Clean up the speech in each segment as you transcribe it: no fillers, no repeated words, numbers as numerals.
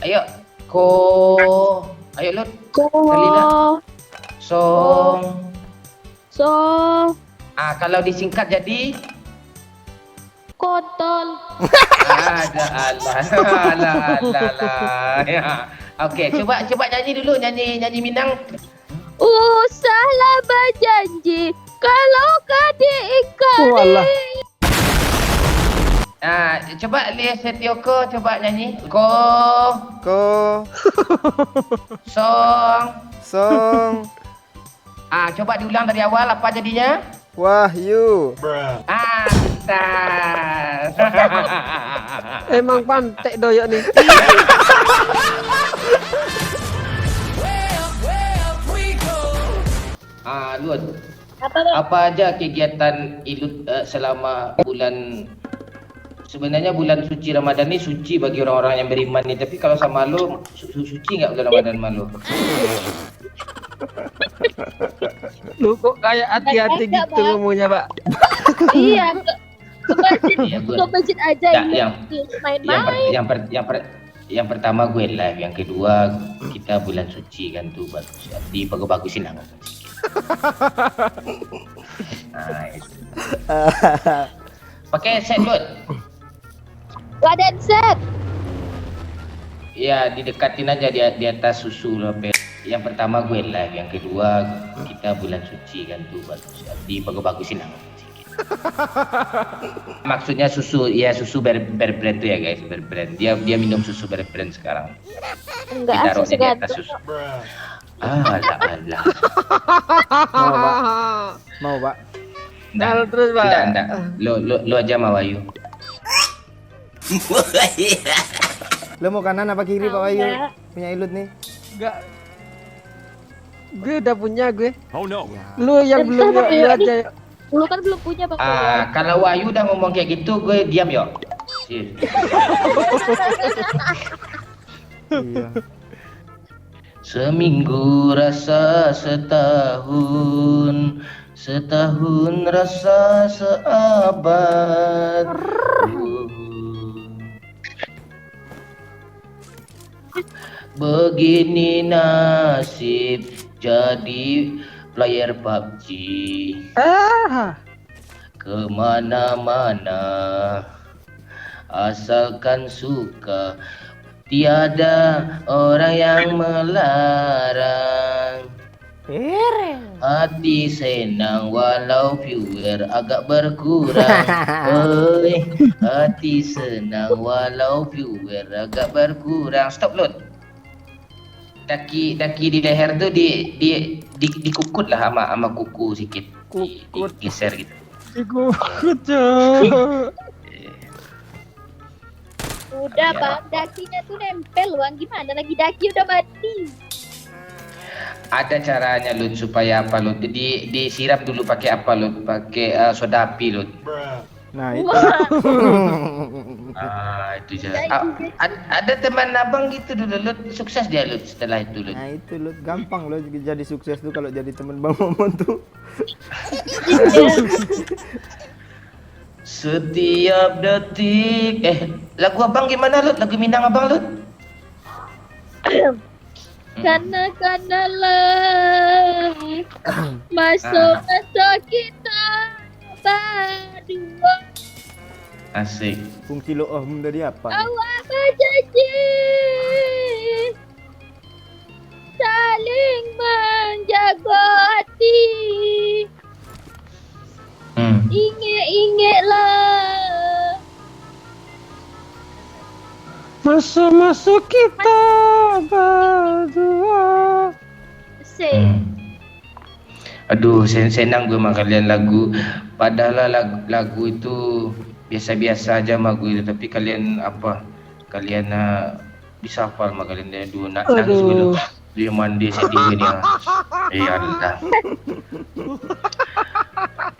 Ayo. Ko. Ayo Lut. Ko. Kalina. Song. So. Kalau disingkat jadi Kontol. ada ala. Ya. Oke, coba nyanyi dulu, nyanyi Minang. Usahlah berjanji kalau kau diingkari. Coba Lies Setioko coba nyanyi. Ko. Song. Coba diulang dari awal apa jadinya? Wahyu. Bentar. Emang pantek doyok nih. Lut. Apa bang? Apa aja kegiatan Ilut selama bulan, sebenarnya bulan suci Ramadan ni suci bagi orang-orang yang beriman ni, tapi kalau sama lu suci nggak bulan Ramadan malu? Lu kok kayak hati-hati Enggak, gitu Bang. ngomongnya, Pak. Iya, ke masjid, Iya, gua- ke masjid aja yang main-main. yang pertama gue live, yang kedua kita bulan suci kan tuh bagus, bagusin lah ngomong sedikit. Itu. Pakai set Lut. Gak ada set. Ya didekatin aja di atas susu lah. Yang pertama gue live, yang kedua kita bulan suci kan tuh bagus, bagusin lah ngomong sedikit. Maksudnya susu Bear Brand tuh ya guys, Bear Brand. Dia minum susu Bear Brand sekarang. Enggak, Ditaruh susu di atas ganteng. susu. Alah. Mau, Pak. Nggak, Terus, Pak. Nggak. Lo aja mau Wahyu. Lu mau kanan apa kiri, Pak Wahyu? Enggak. Punya Ilut nih. Enggak. Gue udah punya gue. Oh no. Lu yang belum Bentar, lu Pak, aja. Lu kan belum punya bang. Kalau Wahyu udah ngomong kayak gitu, gue diam yo. Iya. Seminggu rasa setahun, setahun rasa seabad. Begini nasib jadi player PUBG. Kemana-mana asalkan suka, tiada orang yang melarang. Hati senang walau viewer agak berkurang. Oi, hati senang walau viewer agak berkurang. Stop Lut. Daki di leher tu dikukut lah sama kuku sikit. Kukut. Geser gitu. Ikut. Udah Ya. bang, dakinya tuh nempel bang. Gimana lagi daki udah mati. Ada caranya Lut, supaya apa Lut? Disiram dulu pakai apa Lut? Pakai soda api Lut. Nah, itu. Wah, Itu cara. Ada teman abang gitu dulu Lut, sukses dia Lut setelah itu Lut. Nah, itu Lut, gampang lo jadi sukses tuh kalau jadi teman Bang Momon tuh. Setiap detik lagu abang gimana Lut? Lagu Minang abang Lut? Karena masa kita berdua. Asik. Fungsi lo dari apa? Awak berjanji saling menjaga hati. Ingat-ingatlah Masa-masa kita berdua. Aduh, senang gue sama kalian lagu. Padahal lagu itu biasa-biasa aja sama gue, tapi kalian bisa hafal sama kalian. Aduh, nangis gue loh. Dia mandi sedih gue nih. Ya Allah.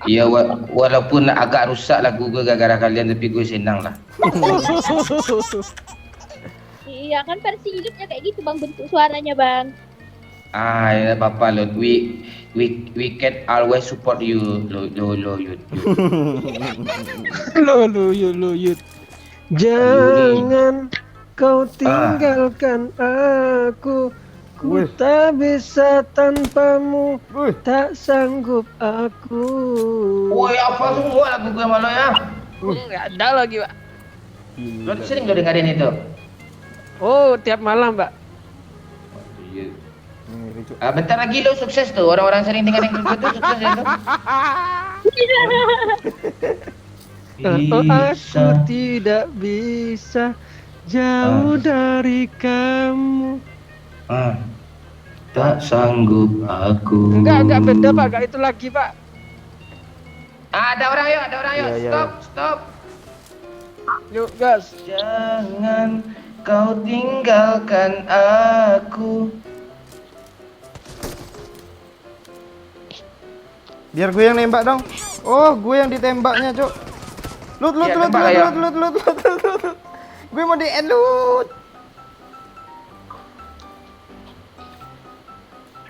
Ya walaupun agak rusak lagu gue gara-gara kalian, tapi gue senang lah. Iya kan versi hidupnya kayak gitu bang, bentuk suaranya bang. Ya apa-apa Lut. We can always support you Lut. Lo yut. Jangan kau tinggalkan aku. Ku tak bisa tanpamu, tak sanggup aku. Woi, apa semua lagu gue malu ya? Nggak ada lagi, Pak. Lo sering lo dengerin itu? Oh, tiap malam, Pak. Iya. Bentar lagi lo sukses tuh. Orang-orang sering dengerin gue tuh sukses ya tuh. Aku tidak bisa jauh dari kamu. Tak sanggup aku. Enggak beda, Pak. Enggak itu lagi, Pak. Ada orang yuk. Iya. Stop. Yuk, gas. Jangan kau tinggalkan aku. Biar gue yang nembak dong. Oh, gue yang ditembaknya, Cok. Lut. Gue mau di-end, Lut.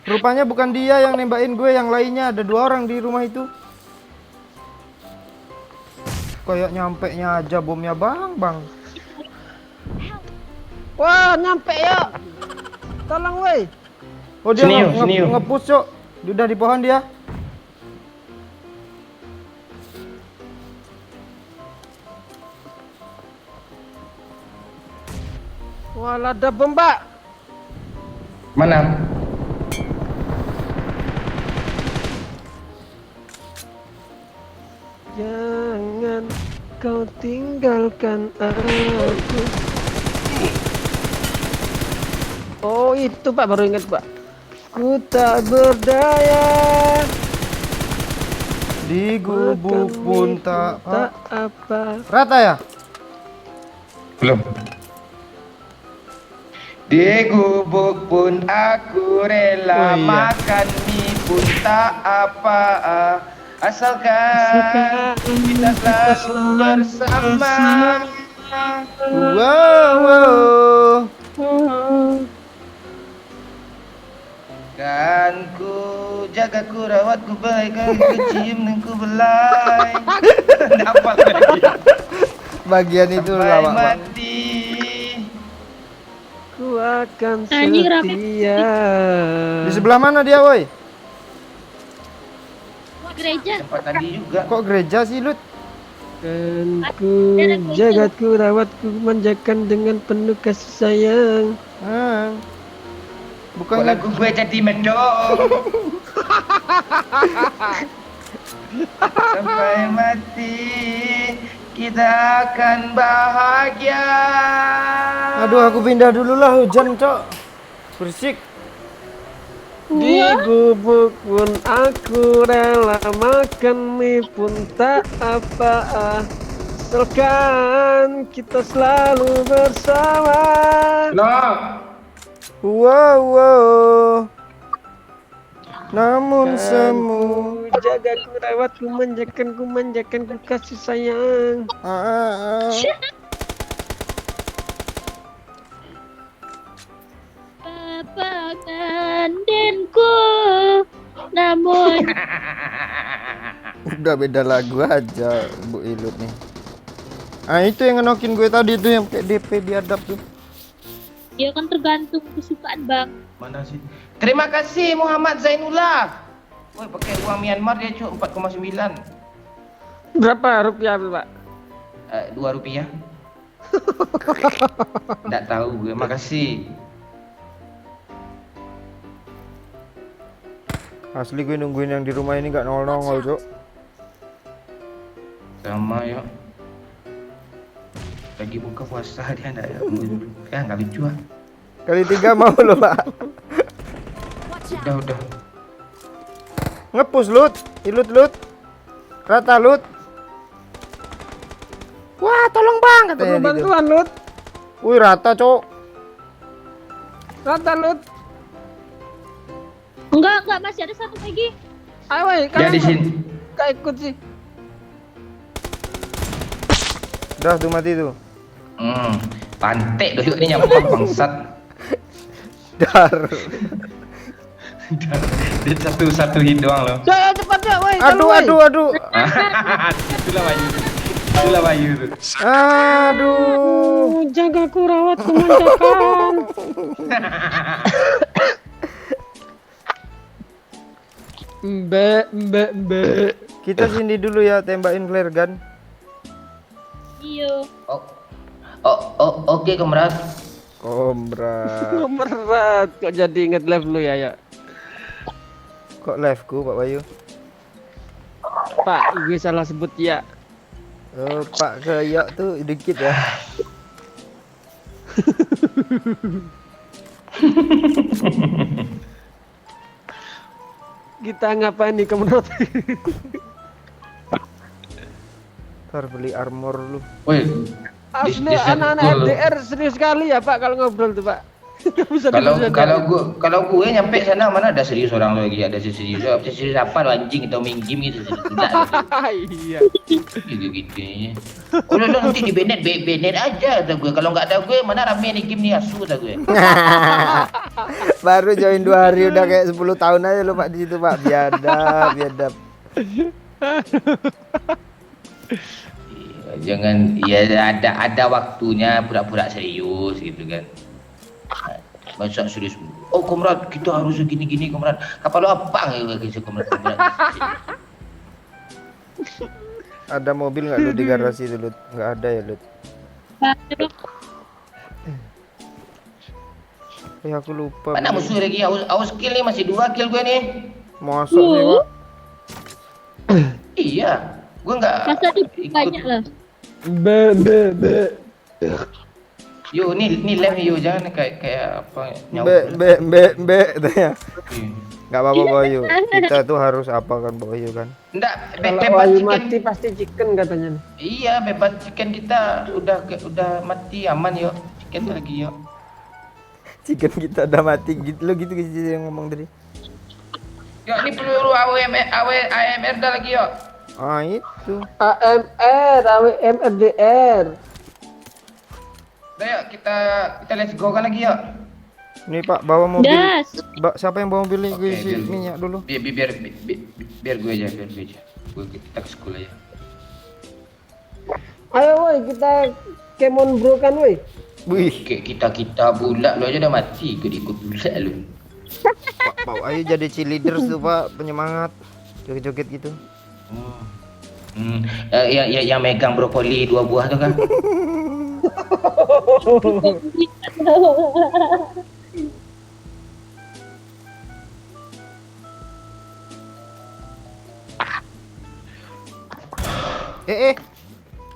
Rupanya bukan dia yang nembakin gue, yang lainnya. Ada 2 orang di rumah itu. Kayak nyampe-nya aja bomnya, Bang. Wah, nyampe ya. Tolong, woi. Oh, dia Sini, yuk. nge-push, Cok. Udah di pohon dia. Wah, ada bom, Pak. Mana? Jangan kau tinggalkan aku. Oh, itu Pak, baru ingat, Pak. Ku tak berdaya. Di gubuk pun tak apa. rata ya? Belum. Di gubuk pun aku rela, Oh, iya. makan mie pun tak apa, asalkan kita selalu bersama. Wow. Kan ku jaga, ku rawat, ku baik, ku cium dan ku belai. Dapat lagi. Bagian itu Sampai lawak, Bang. mati. Ku akan Anjing, rame. setia. Di sebelah mana dia, woi? Gereja. Tempat tadi juga. Kok gereja sih, Lut? Kan ku jaga, ku rawat, ku manjakan dengan penuh kasih sayang. Kok Bukannya lagu gue jadi medok. Sampai mati kita akan bahagia. aduh, aku pindah dulu lah, hujan, Cok. Berisik. Di gubuk pun aku rela, makan mie pun tak apa. Asalkan kita selalu bersama. Loh, Wow. Namun semu. Ku jaga, ku rawat, ku manjakan, ku kasih sayang. Papa kandenku, namun Udah beda lagu aja, Bu Ilut nih. Itu yang ngenokin gue tadi tuh, yang kayak DP biadab tuh. ya kan tergantung kesukaan Bang. mana sih? Terima kasih Muhammad Zainullah. Woi, pakai uang Myanmar dia cuk 4,9. Berapa rupiah, Pak? 2 rupiah. Nggak tahu gue, makasih. Asli gue nungguin yang di rumah ini gak nongol, Cok. Sama ya. Lagi buka puasa dia enggak ya? Ya enggak lucu ah. Kali 3 mau lo, Pak. Udah. Ngepush, Lut. Lut. Rata, Lut. Wah, tolong Bang, katanya Perlu gitu. bantuan, Lut. Wih, rata, Cok. Rata, Lut. Enggak, masih ada satu lagi. Ayo, woi, Dia di sini. Gak ikut sih. Udah tuh mati tuh. Pantek duduk ini nyampah bangsat. Dar. Dia satu hit doang loh. Cepat ya, woi. Aduh. Itulah Wahyu. Itulah Bayu tu. Aduh. Jagaku rawatku manjakan. Mbak. Kita sini dulu ya, tembakin flare gun. Iyo. Oke, komrad. Komra. Berat kok jadi inget live lu ya. Kok live ku Pak Bayu? Pak, gue salah sebut ya. Oh, Pak kayak tuh dikit ya. Kita ngapain nih menurut? Ntar beli armor lu. Woi, Asli Dis- anak-anak dis- FDR serius sekali ya Pak kalau ngobrol tuh Pak. Nggak bisa dibercandain. kalau gue nyampe sana mana ada serius orang lagi, ada serius apa lu anjing atau minggim gitu. Iya. Gitu gitu. Oh lu nanti di Bennett aja kata gue. Kalau nggak ada gue mana rame nih game nih asu kata gue. Baru join 2 hari udah kayak 10 tahun aja lu Pak di situ Pak. Biadab. Iya, jangan ya ada waktunya pura-pura serius gitu kan. Masa serius. Oh komrad kita harus gini komrad. Kapal lu apa ya gitu komrad. Ada mobil nggak lu di garasi dulu? Nggak ada ya Lut? Aku lupa. Mana musuh lagi? Aus kill nih masih 2 kill gue nih. Masuk sih Pak. Iya, gue nggak Masa di banyak lah. Be. Yo, nih lem yo, jangan kayak apa Be tanya. Nggak apa-apa Bayu. Kita tuh harus apa kan Bayu kan? Enggak, Kalau bebas Bayu chicken. mati pasti chicken katanya. Iya, bebas chicken kita udah mati aman yo. Chicken lagi yo. Chicken kita udah mati gitu lo gitu yang ngomong tadi. Yo, ini peluru AMR dah lagi yo. Ah itu. AMR, AWMRDR. Udah yuk, kita let's go kan lagi yo. Nih Pak bawa mobil. Das. Siapa yang bawa mobil nih? Gue Oke, isi biar- minyak dulu. Biar gue aja. Kita ke sekolah ya. Ayo woi kita kemon bro kan woi. Wih, Kayak kita pula lu aja udah mati, ikut pula lu. Pak ayo jadi cheerleaders tuh Pak, penyemangat. Joget-joget gitu. Yang megang brokoli 2 buah tuh kan.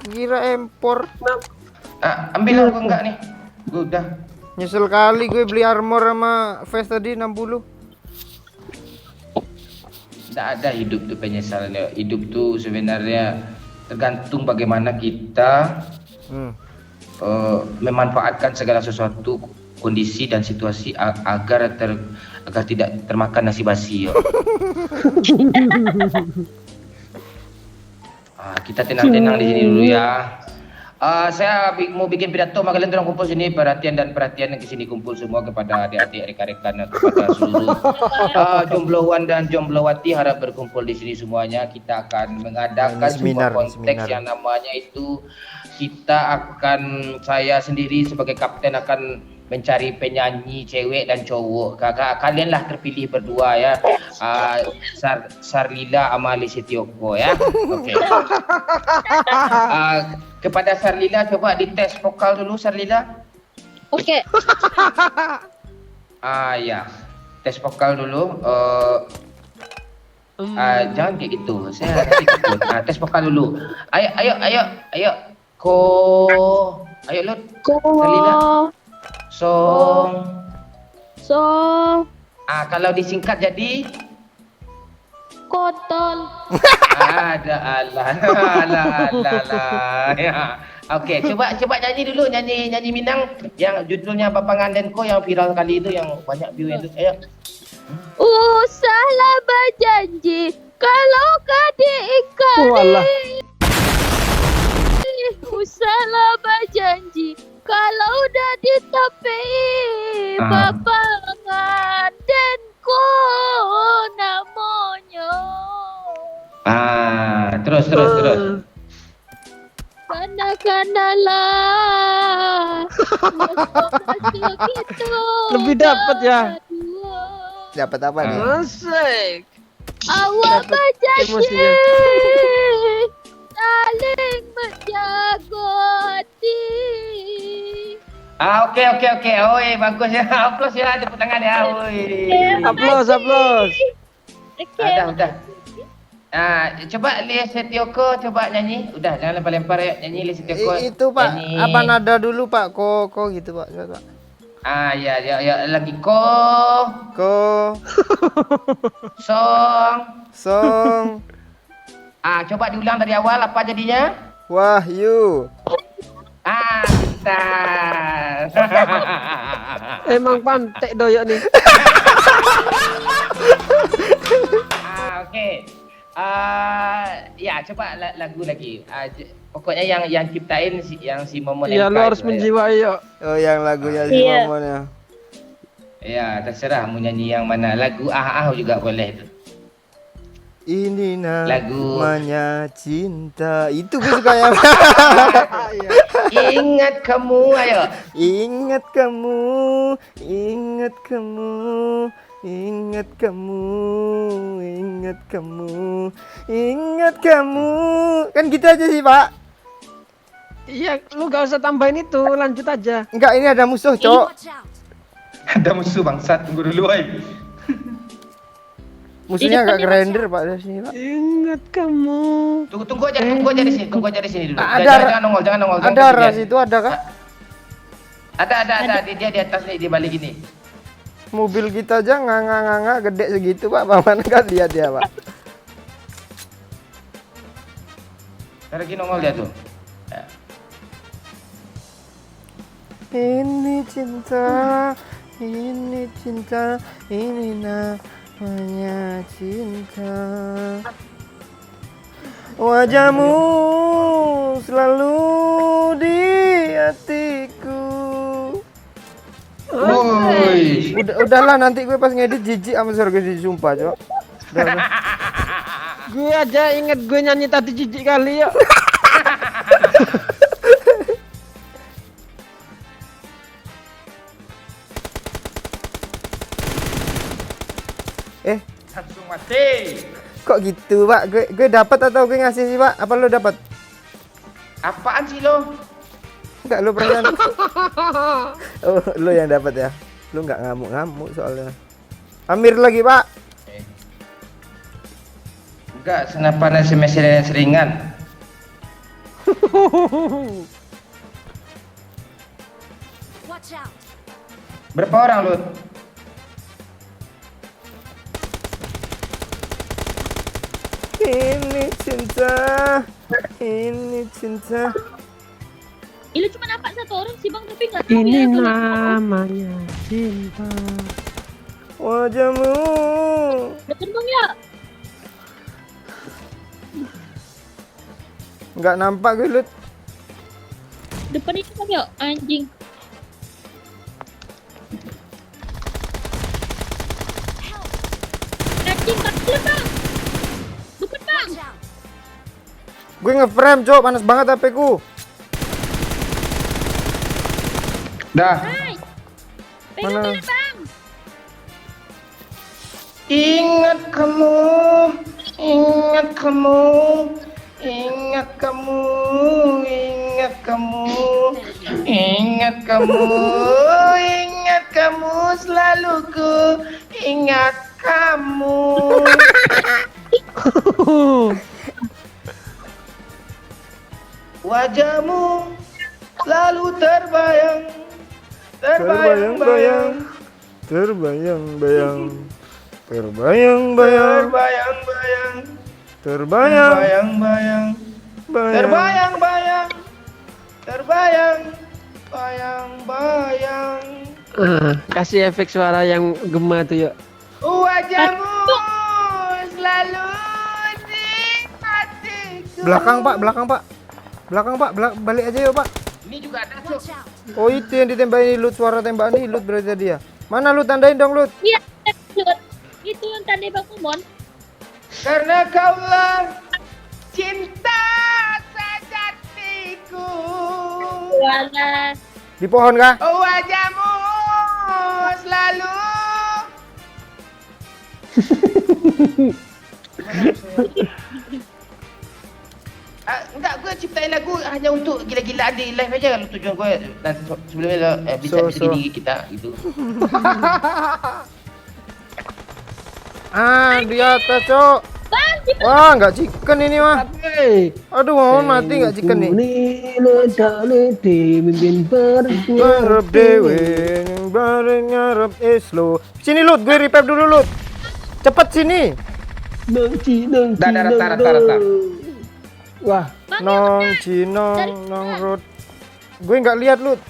Kira empor. Ambil aku enggak nih. Gue udah. Nyesel kali gue beli armor sama vest tadi 60. Tidak ada hidup tuh penyesalan ya. Hidup tuh sebenarnya tergantung bagaimana kita memanfaatkan segala sesuatu kondisi dan situasi agar tidak termakan nasi basi ya. Kita tenang-tenang di sini dulu ya. Saya mau bikin pidato, maka kalian tolong kumpul sini, perhatian yang ke sini kumpul semua kepada adik-adik rekan-rekan, kepada seluruh jomblowan dan jomblowati harap berkumpul di sini semuanya. Kita akan mengadakan sebuah konteks yang namanya itu saya sendiri sebagai kapten akan mencari penyanyi cewek dan cowok. Kalianlah terpilih berdua ya. Sarlila Amali Setioko ya. Oke. Kepada Sarlila coba dites vokal dulu Sarlila. Oke. Ya. Tes vokal dulu. Jangan kayak gitu. Saya nanti takut. Tes vokal dulu. Ayo. Ayo Lut. Sarlila. Kalau disingkat jadi kontol. Ada Allah. Ya. Oke, coba nyanyi dulu, nyanyi Minang yang judulnya Papangan Denko yang viral kali itu yang banyak view itu. Ayo. Usahlah berjanji kalau gak diingkari. Usahlah berjanji kalau udah ditepi. Papangan Denko namanya. Terus. sanalah. Masuk itu. Lebih dapat ya. berdua. Dapat apa nih? Asik. Awak Dapat berjanji emosinya. saling menjaga hati. Oke. Oi, bagus ya. Aplaus ya, tepuk tangan ya. Oi. Aplaus. Okey. Udah. Coba Lia Setioko coba nyanyi. Udah, jangan lempar-lempar ya. Nyanyi Lia Setioko. Itu Pak, Nyanyi. apa nada dulu Pak? Ko gitu Pak. Coba Pak. Ya lagi ko, Song, coba diulang dari awal apa jadinya? Wahyu. Bentar. Emang pantek doyok nih. Oke. Ya coba lagu lagi. Pokoknya yang ciptain yang si Momon Iya, MK lu harus itu, menjiwai yuk. Oh, yang lagunya si Iya. Momon ya. Ya, terserah mau nyanyi yang mana. Lagu juga boleh itu. Ini Lagu. namanya cinta. Itu gue suka ya. Ingat kamu, ayo. Ingat kamu, ingat kamu, ingat kamu, ingat kamu, ingat kamu. Kan gitu aja sih Pak. Iya, lu gak usah tambahin itu, lanjut aja. Enggak, ini ada musuh cok. Ada musuh bangsat, tunggu dulu, ay. Musuhnya Di agak depannya gerender Pak dari sini Pak. Ingat kamu. Tunggu aja di sini dulu. Ada Jangan nongol. Ada ras itu ada kah? Ada. Dia di atas nih, di balik ini. Mobil kita aja nganga gede segitu Pak. Bagaimana kan lihat ya Pak. Lagi nongol dia tuh. Ya. Ini cinta, ini namanya cinta. Wajahmu selalu di hatiku. Woi. Udahlah nanti gue pas ngedit jijik sama surga sih sumpah cok. Udah. Gue aja inget gue nyanyi tadi jijik kali yuk. Langsung mati. Kok gitu Pak? Gue dapat atau gue ngasih sih Pak? Apa lo dapat? Apaan sih lo? Enggak lo perasaan. Oh, lo yang dapat ya. Lo nggak ngamuk-ngamuk soalnya. Amir lagi Pak. Enggak, senapan semester seringan. Berapa orang lu? Ini cinta, ini cinta. Ini cuma nampak satu orang sih bang, tapi nggak tahu Ini ya. namanya cinta. Wajahmu. Betul bang ya. Nggak nampak gue Lut. Depan itu bang ya, anjing. Anjing kecil bang. Depan bang. Gue nge-frame cok, panas banget HP ku. Dah. Hai. Mana? Pegang bang. Ingat kamu, ingat kamu, ingat kamu, ingat kamu, ingat kamu, ingat kamu, selalu ku ingat kamu. Wajahmu selalu terbayang, Terbayang-bayang, terbayang-bayang, terbayang-bayang, terbayang-bayang, terbayang, terbayang-bayang, bayang. terbayang-bayang, terbayang, bayang-bayang. Kasih efek suara yang gema tuh yuk. Wajahmu selalu di hatiku. Belakang Pak, belakang Pak. Belakang Pak, balik aja yuk Pak. Ini juga ada Cok. Oh itu yang ditembakin Lut, suara tembakan ini Lut berarti tadi ya. Mana Lut, tandain dong Lut. Iya. Itu yang tadi bang Umon. Karena kaulah cinta sejatiku. aku. Wala. Di pohon kah? Oh, wajahmu selalu. Enggak, gue ciptain lagu hanya untuk gila-gila ada live aja kalau tujuan gue nanti sebelum bisa gini kita gitu. Di atas, Cok. Bang, di Wah, nggak chicken ini mah. Hei. Aduh, mau mati nggak chicken nih. Mimpin Ngarep dewe, bareng ngarep slow. Sini Lut, gue revive dulu Lut. Cepet sini. Rata. Wah, Nong cinong nong road. Gue nggak lihat Lut.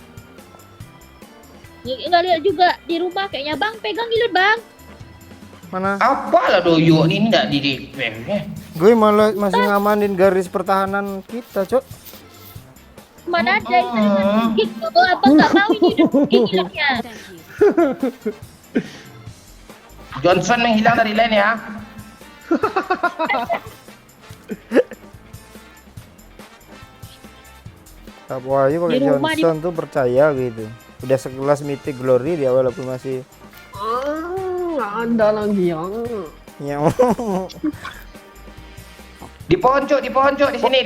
Nggak lihat juga di rumah kayaknya bang. Pegang gilut bang. Mana? Apalah doyok ni enggak di DP. Gue malah masih ngamanin garis pertahanan kita, Cok. Mana ada itu gitu. Abang nggak mau ini udah gilutnya. Johnson menghilang dari lane ya. Apa aja pakai Di rumah, Johnson tuh percaya gitu. Udah sekelas Mythic Glory dia walaupun masih nggak ada lagi yang. nyaw. Di pohon cok, di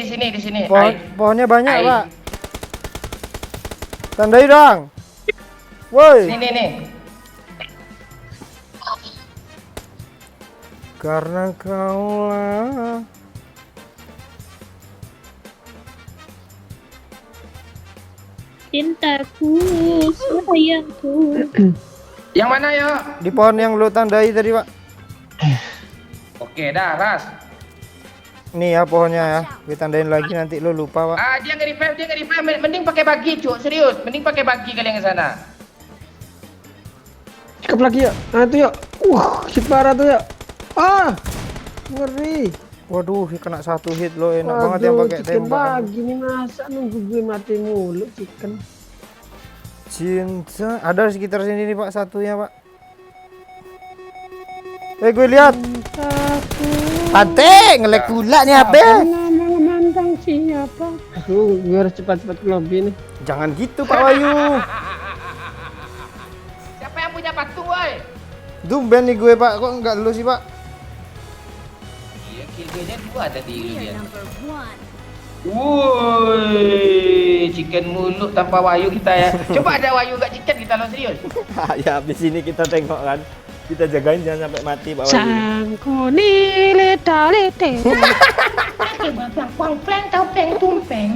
sini. Pohonnya banyak, Ai. Pak. Tandai dong. Woi. Nih. Karena kaulah Cintaku, sayangku. Yang mana ya? di pohon yang lu tandai tadi, Pak. Oke dah, Ras. Nih ya pohonnya ya. Gue tandain lagi nanti lu lupa, Pak. Dia nge-revive. Mending pakai bagi, cok. Serius, mending pakai bagi kalian ke sana. Cakep lagi ya. Nah itu ya. Si parah tuh ya. Ngeri. Waduh, kena satu hit lo, enak banget yang pakai chicken tembak. bagi nih masa nunggu gue mati mulu chicken. Cinta ada di sekitar sini nih, Pak, satunya, Pak. Gue lihat. Pante ngelek pula nih HP. Mantan siapa? Gue harus cepat-cepat ke lobby nih. Jangan gitu, Pak Wahyu. Siapa yang punya patung, woi? Dumben nih gue, Pak. Kok enggak lu sih, Pak? Iya, kill gue-nya 2 tadi dia. Woi, chicken mulut tanpa Wahyu kita ya. Coba ada Wahyu enggak chicken kita lo serius. Ya habis ini kita tengok kan. Kita jagain jangan sampai mati, Pak Wahyu. Sangkuni leta lete. Pang pleng tumpeng.